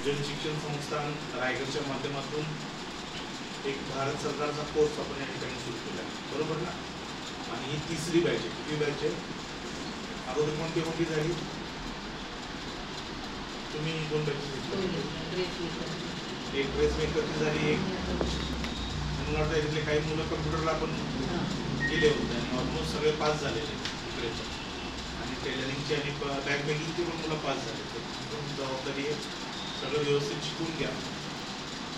जन शिक्षण संस्थान रायगडच्या माध्यमातून एक भारत सरकारचा कोर्स आपण या ठिकाणी सुरू केला आहे, बरोबर ना? आणि ही तिसरी बॅच आहे. किती बॅच आहे? अगोदर कोणती कोणती झाली? तुम्ही 2 बॅचेस घेतल्या. एक ड्रेस मेकरची झाली, एक मला वाटतं इथले काही मुलं कम्प्युटरला आपण गेले होते आणि ऑलमोस्ट सगळे पास झालेले इकडे. आणि टेलरिंगची आणि बॅग मेकिंगची पण मुलं पास झाले. जबाबदारी आहे सगळं व्यवस्थित शिकून घ्या.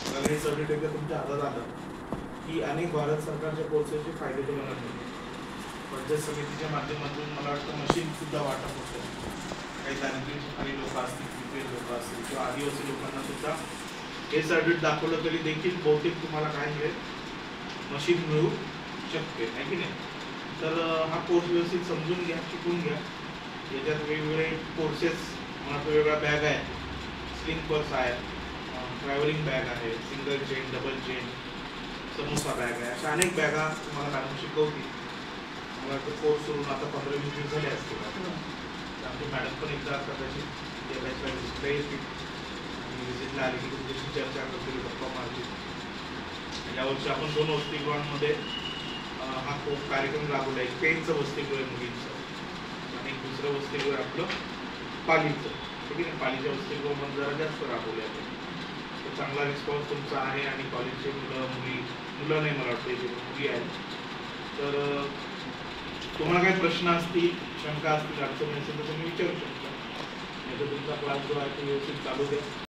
सगळं हे सर्टिफिकेट तुमच्या हातात आलं की अनेक भारत सरकारच्या कोर्सेसचे फायदे तुम्हाला मिळतील. पंचायत समितीच्या माध्यमातून मला वाटतं मशीनसुद्धा वाटप होतं. काही दारिद्र्य लोक असतील, बीपीएल लोक असतील किंवा आदिवासी लोकांना सुद्धा हे सर्टिफिकेट दाखवलं तरी देखील बहुतेक तुम्हाला काय मिळेल, मशीन मिळू शकते, आहे की नाही? तर हा कोर्स व्यवस्थित समजून घ्या, शिकून घ्या. याच्यात वेगवेगळे कोर्सेस, मला वेगवेगळ्या बॅग आहेत, स्लिंग पर्स आहे, ट्रॅव्हलिंग बॅग आहे, single chain, double chain, samosa bag आहे, अशा अनेक बॅगा तुम्हाला मॅडम शिकवतील. मला वाटतं कोर्स सोडून आता 15-20 दिवस झाले असतील. आमची मॅडम पण एकदा कदाचित या बॅचला विजिटला येतील आणि विजिटला आली की तुमच्याशी चर्चा करतील, गप्पा मारतील. यावर्षी आपण 2 वसतिगृहांमध्ये हा कार्यक्रम राबवला आहे. पेनचं वसतिगृह आहे मुलींचं आणि दुसरं वसतिगृह आपलं पालीचं, ठीक आहे ना? पालीच्या वसतिगृहामध्ये जरा जास्त राबवले आपण. तर चांगला रिस्पॉन्स तुमचा आहे आणि कॉलेजचे मुलं नाही, मला वाटतं इथे मुली आहेत. तर तुम्हाला काही प्रश्न असतील, शंका असतील, अडचणी असेल तर तुम्ही विचारू शकता. नाही तर तुमचा क्लास जो आहे तो व्यवस्थित चालू द्या.